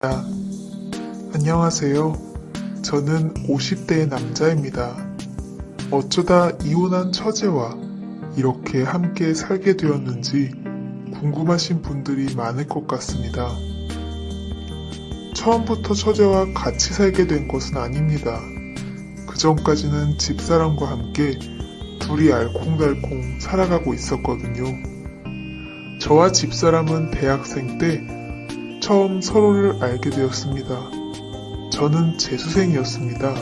아, 안녕하세요. 저는 50대의 남자입니다. 어쩌다 이혼한 처제와 이렇게 함께 살게 되었는지 궁금하신 분들이 많을 것 같습니다. 처음부터 처제와 같이 살게 된 것은 아닙니다. 그 전까지는 집사람과 함께 둘이 알콩달콩 살아가고 있었거든요. 저와 집사람은 대학생 때 처음 서로를 알게 되었습니다. 저는 재수생이었습니다.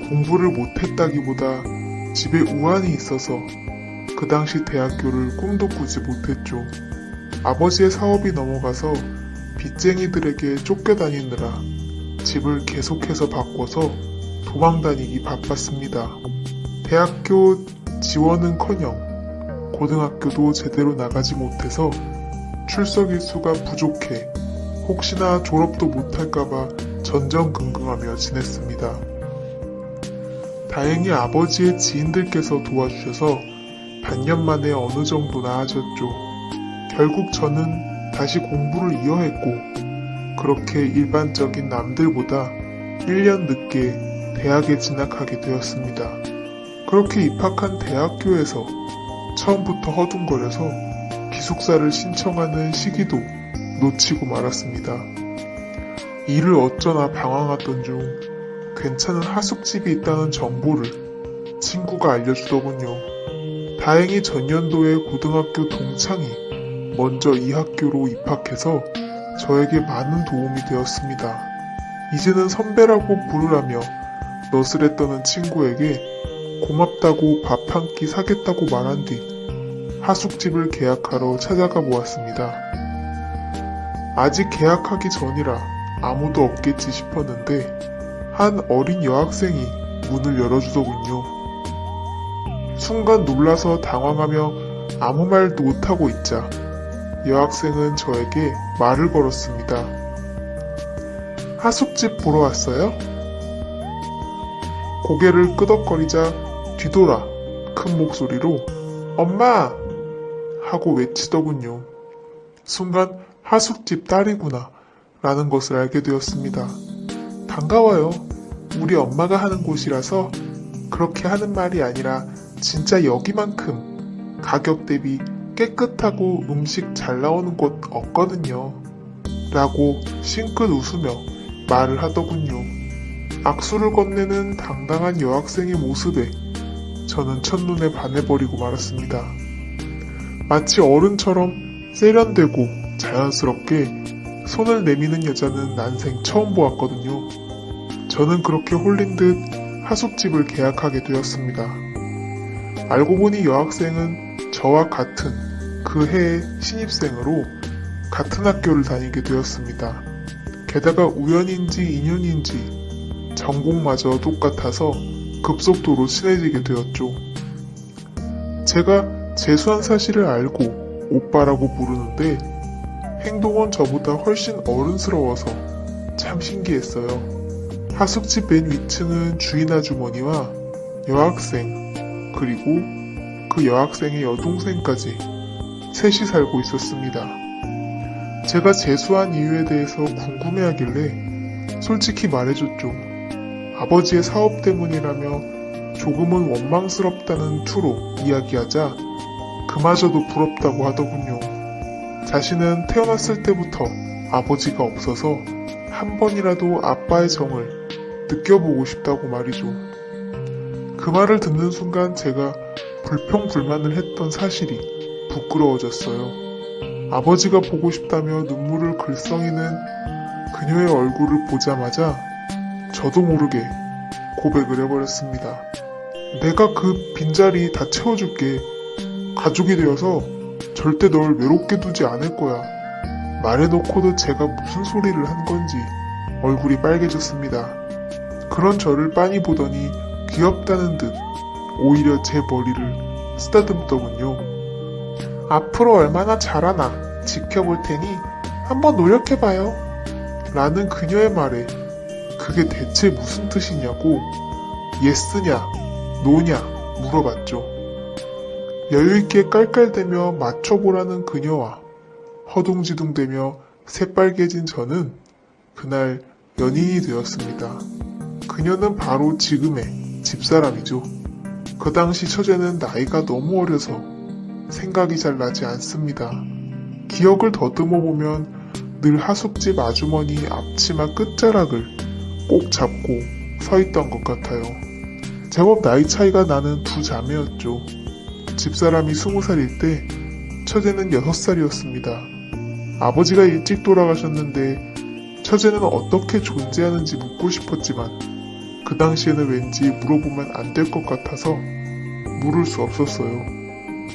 공부를 못했다기보다 집에 우환이 있어서 그 당시 대학교를 꿈도 꾸지 못했죠. 아버지의 사업이 넘어가서 빚쟁이들에게 쫓겨다니느라 집을 계속해서 바꿔서 도망다니기 바빴습니다. 대학교 지원은커녕 고등학교도 제대로 나가지 못해서 출석 일수가 부족해 혹시나 졸업도 못할까봐 전전긍긍하며 지냈습니다. 다행히 아버지의 지인들께서 도와주셔서 반년 만에 어느 정도 나아졌죠. 결국 저는 다시 공부를 이어했고 그렇게 일반적인 남들보다 1년 늦게 대학에 진학하게 되었습니다. 그렇게 입학한 대학교에서 처음부터 허둥거려서 기숙사를 신청하는 시기도 놓치고 말았습니다. 일을 어쩌나 방황하던 중 괜찮은 하숙집이 있다는 정보를 친구가 알려주더군요. 다행히 전년도에 고등학교 동창이 먼저 이 학교로 입학해서 저에게 많은 도움이 되었습니다. 이제는 선배라고 부르라며 너스레 떠는 친구에게 고맙다고 밥 한 끼 사겠다고 말한 뒤 하숙집을 계약하러 찾아가 보았습니다. 아직 계약하기 전이라 아무도 없겠지 싶었는데 한 어린 여학생이 문을 열어주더군요. 순간 놀라서 당황하며 아무 말도 못하고 있자 여학생은 저에게 말을 걸었습니다. 하숙집 보러 왔어요? 고개를 끄덕거리자 뒤돌아 큰 목소리로 엄마! 하고 외치더군요. 순간 하숙집 딸이구나 라는 것을 알게 되었습니다. 반가워요. 우리 엄마가 하는 곳이라서 그렇게 하는 말이 아니라 진짜 여기만큼 가격 대비 깨끗하고 음식 잘 나오는 곳 없거든요. 라고 싱긋 웃으며 말을 하더군요. 악수를 건네는 당당한 여학생의 모습에 저는 첫눈에 반해버리고 말았습니다. 마치 어른처럼 세련되고 자연스럽게 손을 내미는 여자는 난생 처음 보았거든요. 저는 그렇게 홀린 듯 하숙집을 계약하게 되었습니다. 알고 보니 여학생은 저와 같은 그 해의 신입생으로 같은 학교를 다니게 되었습니다. 게다가 우연인지 인연인지 전공마저 똑같아서 급속도로 친해지게 되었죠. 제가 재수한 사실을 알고 오빠라고 부르는데 행동은 저보다 훨씬 어른스러워서 참 신기했어요. 하숙집 맨 위층은 주인 아주머니와 여학생 그리고 그 여학생의 여동생까지 셋이 살고 있었습니다. 제가 재수한 이유에 대해서 궁금해하길래 솔직히 말해줬죠. 아버지의 사업 때문이라며 조금은 원망스럽다는 투로 이야기하자 그마저도 부럽다고 하더군요. 자신은 태어났을 때부터 아버지가 없어서 한 번이라도 아빠의 정을 느껴보고 싶다고 말이죠. 그 말을 듣는 순간 제가 불평불만을 했던 사실이 부끄러워졌어요. 아버지가 보고 싶다며 눈물을 글썽이는 그녀의 얼굴을 보자마자 저도 모르게 고백을 해버렸습니다. 내가 그 빈자리 다 채워줄게. 가족이 되어서 절대 널 외롭게 두지 않을 거야. 말해놓고도 제가 무슨 소리를 한 건지 얼굴이 빨개졌습니다. 그런 저를 빤히 보더니 귀엽다는 듯 오히려 제 머리를 쓰다듬더군요. 앞으로 얼마나 잘하나 지켜볼 테니 한번 노력해봐요. 라는 그녀의 말에 그게 대체 무슨 뜻이냐고 예스냐 노냐 물어봤죠. 여유있게 깔깔대며 맞춰보라는 그녀와 허둥지둥대며 새빨개진 저는 그날 연인이 되었습니다. 그녀는 바로 지금의 집사람이죠. 그 당시 처제는 나이가 너무 어려서 생각이 잘 나지 않습니다. 기억을 더듬어 보면 늘 하숙집 아주머니 앞치마 끝자락을 꼭 잡고 서 있던 것 같아요. 제법 나이 차이가 나는 두 자매였죠. 집사람이 20살일 때 처제는 6살이었습니다. 아버지가 일찍 돌아가셨는데 처제는 어떻게 존재하는지 묻고 싶었지만 그 당시에는 왠지 물어보면 안 될 것 같아서 물을 수 없었어요.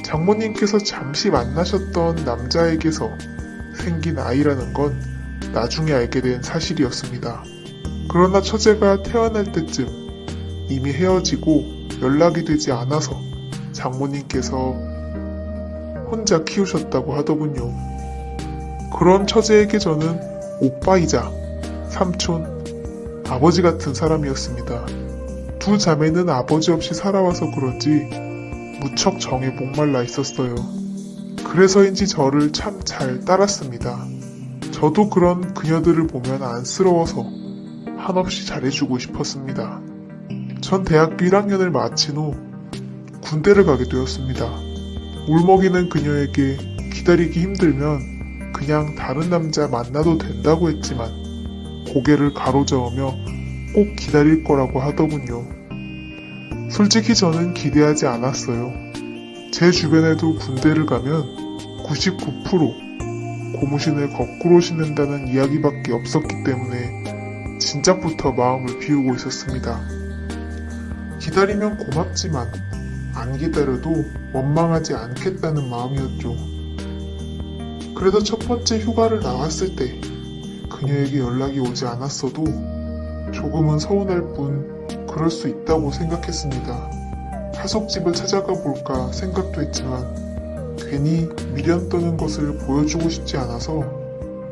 장모님께서 잠시 만나셨던 남자에게서 생긴 아이라는 건 나중에 알게 된 사실이었습니다. 그러나 처제가 태어날 때쯤 이미 헤어지고 연락이 되지 않아서 장모님께서 혼자 키우셨다고 하더군요. 그런 처제에게 저는 오빠이자 삼촌, 아버지 같은 사람이었습니다. 두 자매는 아버지 없이 살아와서 그런지 무척 정에 목말라 있었어요. 그래서인지 저를 참 잘 따랐습니다. 저도 그런 그녀들을 보면 안쓰러워서 한없이 잘해주고 싶었습니다. 전 대학교 1학년을 마친 후 군대를 가게 되었습니다. 울먹이는 그녀에게 기다리기 힘들면 그냥 다른 남자 만나도 된다고 했지만 고개를 가로저으며 꼭 기다릴 거라고 하더군요. 솔직히 저는 기대하지 않았어요. 제 주변에도 군대를 가면 99% 고무신을 거꾸로 신는다는 이야기밖에 없었기 때문에 진작부터 마음을 비우고 있었습니다. 기다리면 고맙지만 안 기다려도 원망하지 않겠다는 마음이었죠. 그래서 첫 번째 휴가를 나왔을 때 그녀에게 연락이 오지 않았어도 조금은 서운할 뿐 그럴 수 있다고 생각했습니다. 하숙집을 찾아가 볼까 생각도 했지만 괜히 미련 떠는 것을 보여주고 싶지 않아서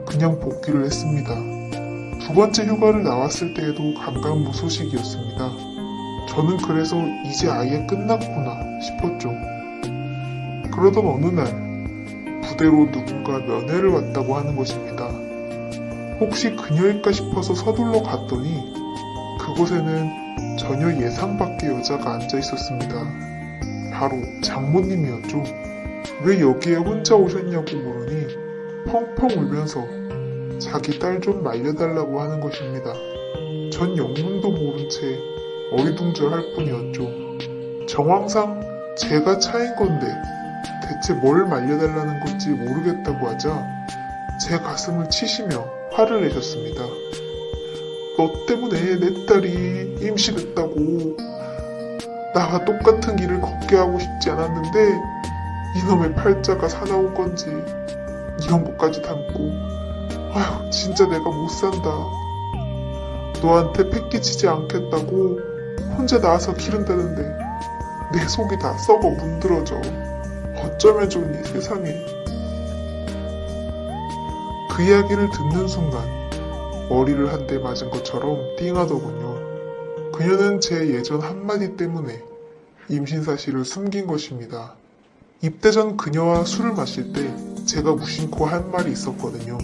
그냥 복귀를 했습니다. 두 번째 휴가를 나왔을 때에도 감감무소식이었습니다. 저는 그래서 이제 아예 끝났구나 싶었죠. 그러던 어느 날 부대로 누군가 면회를 왔다고 하는 것입니다. 혹시 그녀일까 싶어서 서둘러 갔더니 그곳에는 전혀 예상 밖의 여자가 앉아 있었습니다. 바로 장모님이었죠. 왜 여기에 혼자 오셨냐고 물으니 펑펑 울면서 자기 딸 좀 말려달라고 하는 것입니다. 전 영문도 모른 채 어리둥절할 뿐이었죠. 정황상 제가 차인 건데 대체 뭘 말려달라는 건지 모르겠다고 하자 제 가슴을 치시며 화를 내셨습니다. 너 때문에 내 딸이 임신했다고. 나와 똑같은 길을 걷게 하고 싶지 않았는데 이놈의 팔자가 사나운 건지 이런 것까지 담고 아휴 진짜 내가 못 산다. 너한테 패기치지 않겠다고 혼자 나와서 기른다는데 내 속이 다 썩어 문드러져. 어쩌면 좋니 세상에. 그 이야기를 듣는 순간 머리를 한 대 맞은 것처럼 띵하더군요. 그녀는 제 예전 한마디 때문에 임신 사실을 숨긴 것입니다. 입대 전 그녀와 술을 마실 때 제가 무심코 한 말이 있었거든요.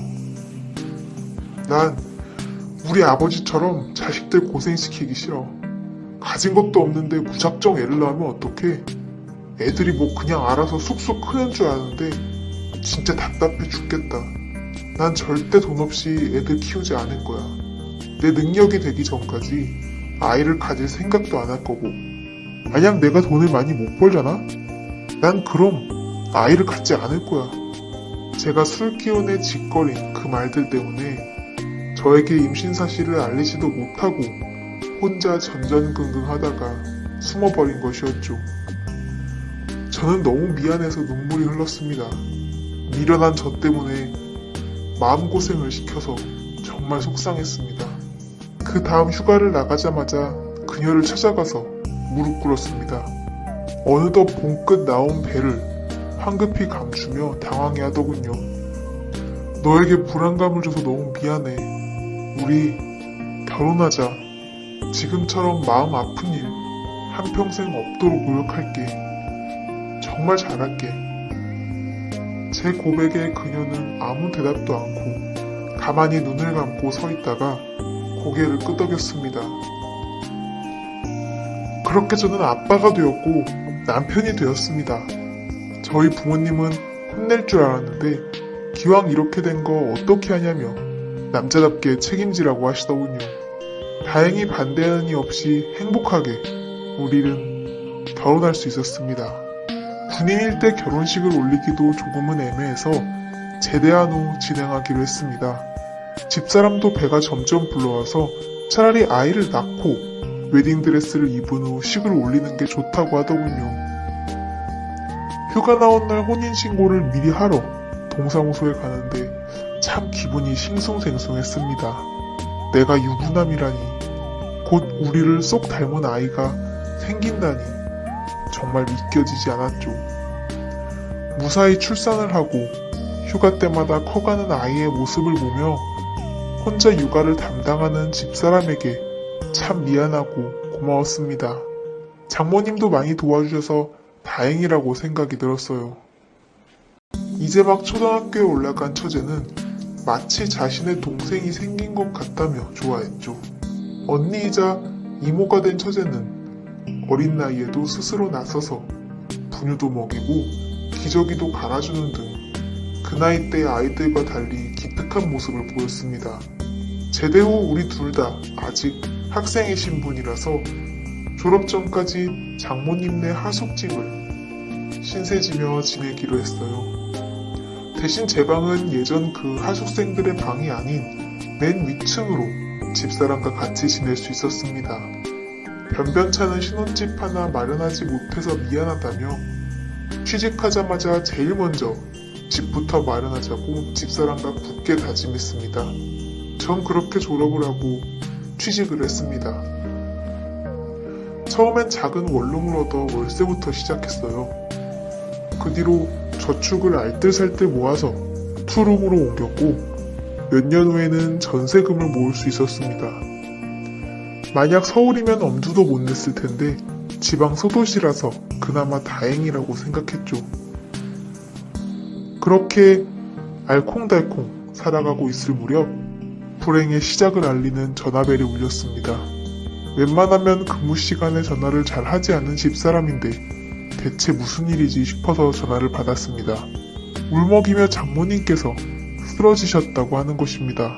난 우리 아버지처럼 자식들 고생시키기 싫어. 가진 것도 없는데 무작정 애를 낳으면 어떡해. 애들이 뭐 그냥 알아서 쑥쑥 크는 줄 아는데 진짜 답답해 죽겠다. 난 절대 돈 없이 애들 키우지 않을 거야. 내 능력이 되기 전까지 아이를 가질 생각도 안 할 거고 만약 내가 돈을 많이 못 벌잖아? 난 그럼 아이를 갖지 않을 거야. 제가 술 기운에 짓거린 그 말들 때문에 저에게 임신 사실을 알리지도 못하고 혼자 전전긍긍 하다가 숨어버린 것이었죠. 저는 너무 미안해서 눈물이 흘렀습니다. 미련한 저 때문에 마음고생을 시켜서 정말 속상했습니다. 그 다음 휴가를 나가자마자 그녀를 찾아가서 무릎 꿇었습니다. 어느덧 봉끝 나온 배를 황급히 감추며 당황해 하더군요. 너에게 불안감을 줘서 너무 미안해. 우리 결혼하자. 지금처럼 마음 아픈 일 한평생 없도록 노력할게. 정말 잘할게. 제 고백에 그녀는 아무 대답도 않고 가만히 눈을 감고 서 있다가 고개를 끄덕였습니다. 그렇게 저는 아빠가 되었고 남편이 되었습니다. 저희 부모님은 혼낼 줄 알았는데 기왕 이렇게 된 거 어떻게 하냐며 남자답게 책임지라고 하시더군요. 다행히 반대하는 이 없이 행복하게 우리는 결혼할 수 있었습니다. 군인일 때 결혼식을 올리기도 조금은 애매해서 제대한 후 진행하기로 했습니다. 집사람도 배가 점점 불러와서 차라리 아이를 낳고 웨딩드레스를 입은 후 식을 올리는 게 좋다고 하더군요. 휴가 나온 날 혼인신고를 미리 하러 동사무소에 가는데 참 기분이 싱숭생숭했습니다. 내가 유부남이라니, 곧 우리를 쏙 닮은 아이가 생긴다니 정말 믿겨지지 않았죠. 무사히 출산을 하고 휴가 때마다 커가는 아이의 모습을 보며 혼자 육아를 담당하는 집사람에게 참 미안하고 고마웠습니다. 장모님도 많이 도와주셔서 다행이라고 생각이 들었어요. 이제 막 초등학교에 올라간 처제는 마치 자신의 동생이 생긴 것 같다며 좋아했죠. 언니이자 이모가 된 처제는 어린 나이에도 스스로 나서서 분유도 먹이고 기저귀도 갈아주는 등 그 나이 때 아이들과 달리 기특한 모습을 보였습니다. 제대 후 우리 둘 다 아직 학생의 신분이라서 졸업 전까지 장모님네 하숙집을 신세지며 지내기로 했어요. 대신 제 방은 예전 그 하숙생들의 방이 아닌 맨 위층으로 집사람과 같이 지낼 수 있었습니다. 변변찮은 신혼집 하나 마련하지 못해서 미안하다며 취직하자마자 제일 먼저 집부터 마련하자고 집사람과 굳게 다짐했습니다. 전 그렇게 졸업을 하고 취직을 했습니다. 처음엔 작은 원룸을 얻어 월세부터 시작했어요. 그 뒤로 저축을 알뜰살뜰 모아서 투룸으로 옮겼고 몇 년 후에는 전세금을 모을 수 있었습니다. 만약 서울이면 엄두도 못 냈을 텐데 지방 소도시라서 그나마 다행이라고 생각했죠. 그렇게 알콩달콩 살아가고 있을 무렵 불행의 시작을 알리는 전화벨이 울렸습니다. 웬만하면 근무 시간에 전화를 잘 하지 않는 집사람인데 대체 무슨 일이지 싶어서 전화를 받았습니다. 울먹이며 장모님께서 쓰러지셨다고 하는 것입니다.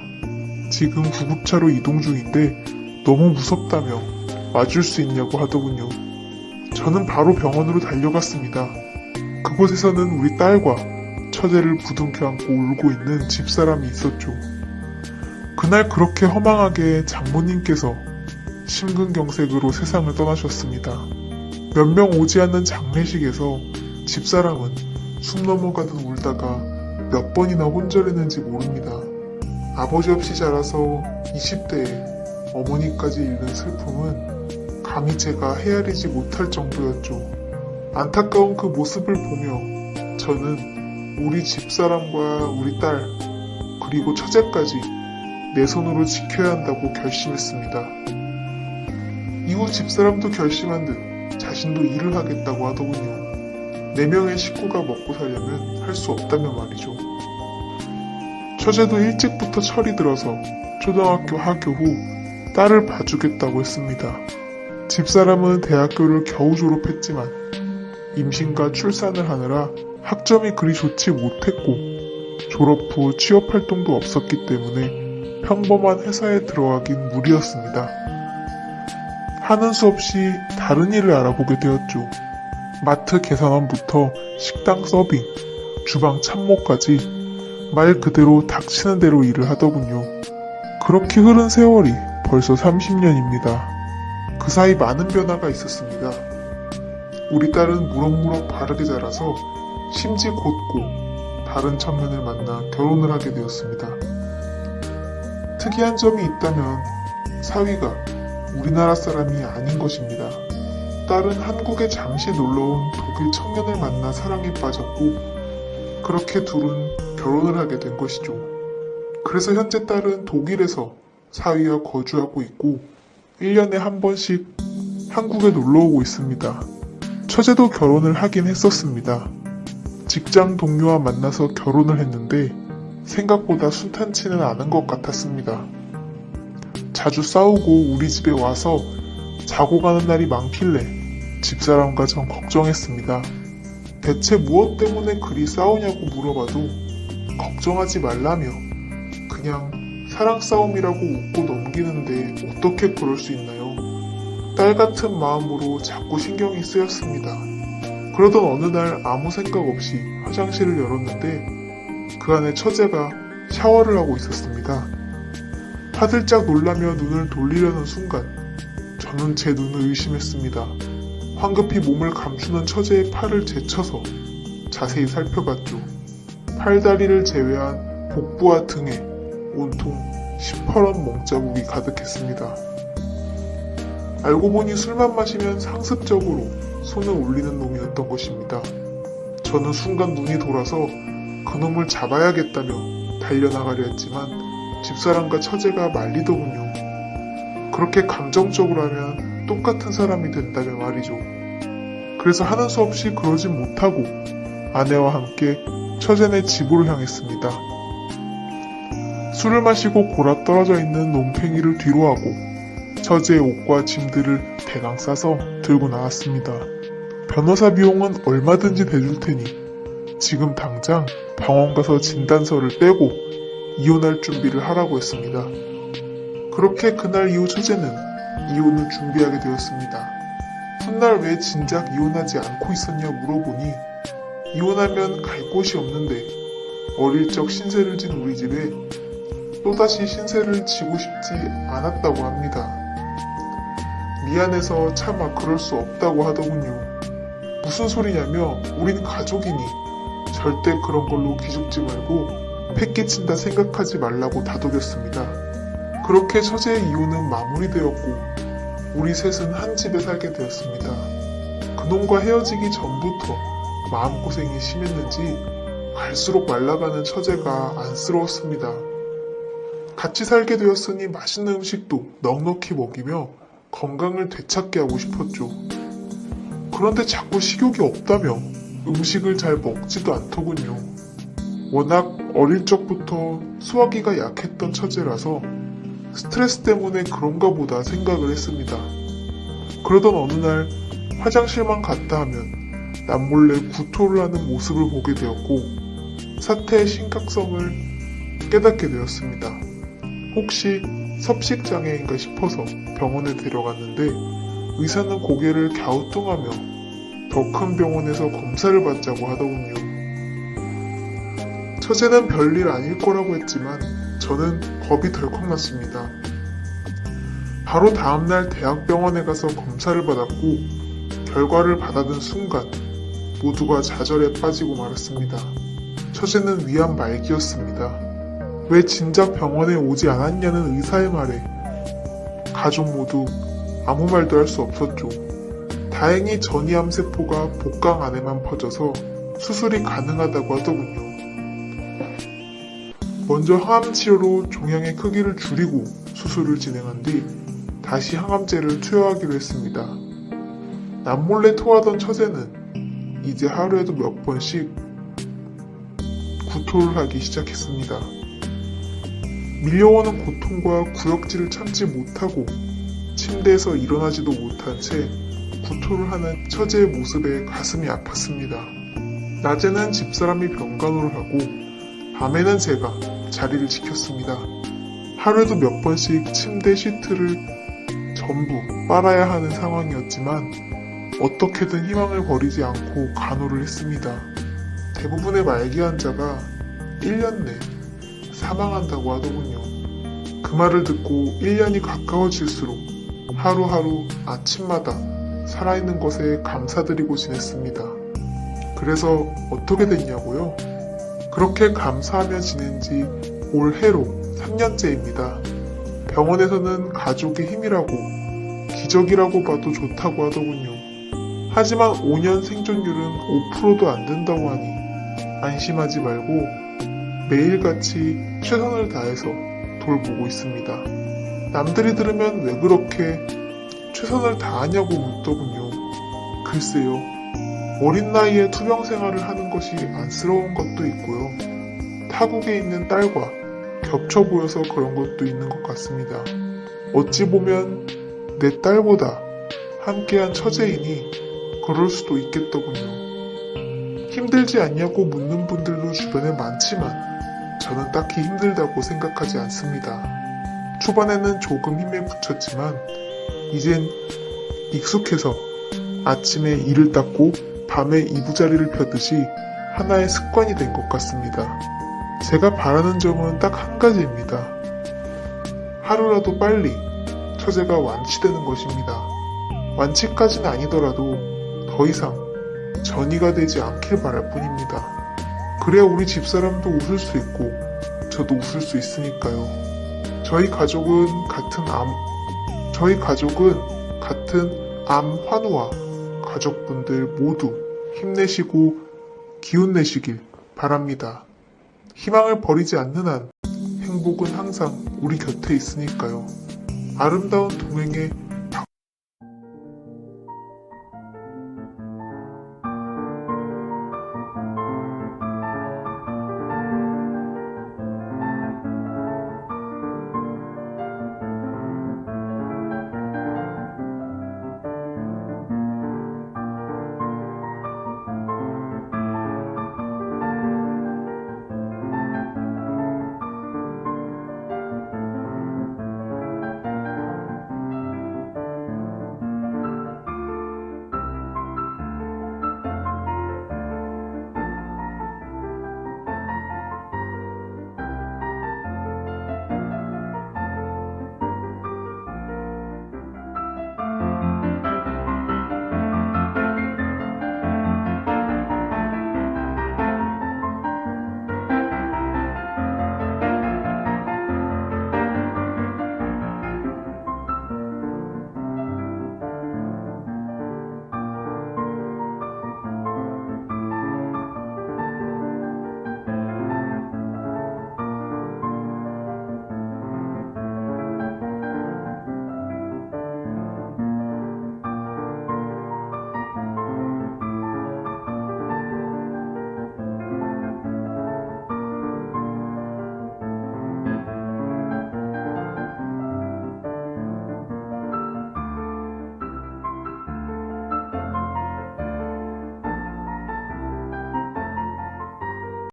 지금 구급차로 이동 중인데 너무 무섭다며 와줄 수 있냐고 하더군요. 저는 바로 병원으로 달려갔습니다. 그곳에서는 우리 딸과 처제를 부둥켜 안고 울고 있는 집사람이 있었죠. 그날 그렇게 허망하게 장모님께서 심근경색으로 세상을 떠나셨습니다. 몇 명 오지 않는 장례식에서 집사람은 숨 넘어가듯 울다가 몇 번이나 혼절했는지 모릅니다. 아버지 없이 자라서 20대에 어머니까지 잃는 슬픔은 감히 제가 헤아리지 못할 정도였죠. 안타까운 그 모습을 보며 저는 우리 집사람과 우리 딸 그리고 처제까지 내 손으로 지켜야 한다고 결심했습니다. 이후 집사람도 결심한 듯 자신도 일을 하겠다고 하더군요. 4명의 식구가 먹고 살려면 할 수 없다며 말이죠. 처제도 일찍부터 철이 들어서 초등학교 하교 후 딸을 봐주겠다고 했습니다. 집사람은 대학교를 겨우 졸업했지만 임신과 출산을 하느라 학점이 그리 좋지 못했고 졸업 후 취업 활동도 없었기 때문에 평범한 회사에 들어가긴 무리였습니다. 하는 수 없이 다른 일을 알아보게 되었죠. 마트 계산원부터 식당 서빙, 주방 참모까지 말 그대로 닥치는 대로 일을 하더군요. 그렇게 흐른 세월이 벌써 30년입니다. 그 사이 많은 변화가 있었습니다. 우리 딸은 무럭무럭 바르게 자라서 심지 곧고 다른 청년을 만나 결혼을 하게 되었습니다. 특이한 점이 있다면 사위가 우리나라 사람이 아닌 것입니다. 딸은 한국에 잠시 놀러온 독일 청년을 만나 사랑에 빠졌고 그렇게 둘은 결혼을 하게 된 것이죠. 그래서 현재 딸은 독일에서 사위와 거주하고 있고 1년에 한 번씩 한국에 놀러오고 있습니다. 처제도 결혼을 하긴 했었습니다. 직장 동료와 만나서 결혼을 했는데 생각보다 순탄치는 않은 것 같았습니다. 자주 싸우고 우리 집에 와서 자고 가는 날이 많길래 집사람과 전 걱정했습니다. 대체 무엇 때문에 그리 싸우냐고 물어봐도 걱정하지 말라며 그냥 사랑 싸움이라고 웃고 넘기는데 어떻게 그럴 수 있나요? 딸 같은 마음으로 자꾸 신경이 쓰였습니다. 그러던 어느 날 아무 생각 없이 화장실을 열었는데 그 안에 처제가 샤워를 하고 있었습니다. 화들짝 놀라며 눈을 돌리려는 순간 저는 제 눈을 의심했습니다. 황급히 몸을 감추는 처제의 팔을 제쳐서 자세히 살펴봤죠. 팔다리를 제외한 복부와 등에 온통 시퍼런 몽자국이 가득했습니다. 알고 보니 술만 마시면 상습적으로 손을 올리는 놈이었던 것입니다. 저는 순간 눈이 돌아서 그놈을 잡아야겠다며 달려나가려 했지만 집사람과 처제가 말리더군요. 그렇게 감정적으로 하면 똑같은 사람이 된다며 말이죠. 그래서 하는 수 없이 그러진 못하고 아내와 함께 처제네 집으로 향했습니다. 술을 마시고 골아 떨어져 있는 놈팽이를 뒤로 하고 처제의 옷과 짐들을 대강 싸서 들고 나왔습니다. 변호사 비용은 얼마든지 대줄 테니 지금 당장 병원 가서 진단서를 떼고 이혼할 준비를 하라고 했습니다. 그렇게 그날 이후 처제는 이혼을 준비하게 되었습니다. 훗날 왜 진작 이혼하지 않고 있었냐 물어보니 이혼하면 갈 곳이 없는데 어릴 적 신세를 진 우리 집에 또다시 신세를 지고 싶지 않았다고 합니다. 미안해서 차마 그럴 수 없다고 하더군요. 무슨 소리냐며 우린 가족이니 절대 그런 걸로 기죽지 말고 패기친다 생각하지 말라고 다독였습니다. 그렇게 처제의 이혼은 마무리되었고 우리 셋은 한 집에 살게 되었습니다. 그놈과 헤어지기 전부터 마음고생이 심했는지 갈수록 말라가는 처제가 안쓰러웠습니다. 같이 살게 되었으니 맛있는 음식도 넉넉히 먹이며 건강을 되찾게 하고 싶었죠. 그런데 자꾸 식욕이 없다며 음식을 잘 먹지도 않더군요. 워낙 어릴 적부터 소화기가 약했던 처제라서 스트레스 때문에 그런가 보다 생각을 했습니다. 그러던 어느 날 화장실만 갔다 하면 남몰래 구토를 하는 모습을 보게 되었고 사태의 심각성을 깨닫게 되었습니다. 혹시 섭식장애인가 싶어서 병원에 데려갔는데 의사는 고개를 갸우뚱하며 더 큰 병원에서 검사를 받자고 하더군요. 처제는 별일 아닐 거라고 했지만 저는 겁이 덜컥 났습니다. 바로 다음날 대학병원에 가서 검사를 받았고 결과를 받아든 순간 모두가 좌절에 빠지고 말았습니다. 처제는 위암 말기였습니다. 왜 진작 병원에 오지 않았냐는 의사의 말에 가족 모두 아무 말도 할 수 없었죠. 다행히 전이암세포가 복강 안에만 퍼져서 수술이 가능하다고 하더군요. 먼저 항암치료로 종양의 크기를 줄이고 수술을 진행한 뒤 다시 항암제를 투여하기로 했습니다. 남몰래 토하던 처제는 이제 하루에도 몇 번씩 구토를 하기 시작했습니다. 밀려오는 고통과 구역질을 참지 못하고 침대에서 일어나지도 못한 채 구토를 하는 처제의 모습에 가슴이 아팠습니다. 낮에는 집사람이 병간호를 하고 밤에는 제가 자리를 지켰습니다. 하루에도 몇 번씩 침대 시트를 전부 빨아야 하는 상황이었지만 어떻게든 희망을 버리지 않고 간호를 했습니다. 대부분의 말기 환자가 1년 내 사망한다고 하더군요. 그 말을 듣고 1년이 가까워질수록 하루하루 아침마다 살아있는 것에 감사드리고 지냈습니다. 그래서 어떻게 됐냐고요? 그렇게 감사하며 지낸 지 올해로 3년째입니다. 병원에서는 가족의 힘이라고 기적이라고 봐도 좋다고 하더군요. 하지만 5년 생존율은 5%도 안 된다고 하니 안심하지 말고 매일같이 최선을 다해서 돌보고 있습니다. 남들이 들으면 왜 그렇게 최선을 다하냐고 묻더군요. 글쎄요. 어린 나이에 투병 생활을 하는 것이 안쓰러운 것도 있고요. 타국에 있는 딸과 겹쳐 보여서 그런 것도 있는 것 같습니다. 어찌 보면 내 딸보다 함께한 처제이니 그럴 수도 있겠더군요. 힘들지 않냐고 묻는 분들도 주변에 많지만 저는 딱히 힘들다고 생각하지 않습니다. 초반에는 조금 힘에 부쳤지만 이젠 익숙해서 아침에 이를 닦고 밤에 이부자리를 펴듯이 하나의 습관이 된 것 같습니다. 제가 바라는 점은 딱 한 가지입니다. 하루라도 빨리 처제가 완치되는 것입니다. 완치까지는 아니더라도 더 이상 전이가 되지 않길 바랄 뿐입니다. 그래야 우리 집사람도 웃을 수 있고 저도 웃을 수 있으니까요. 저희 가족은 같은 암 환우와 가족분들 모두 힘내시고 기운 내시길 바랍니다. 희망을 버리지 않는 한 행복은 항상 우리 곁에 있으니까요. 아름다운 동행에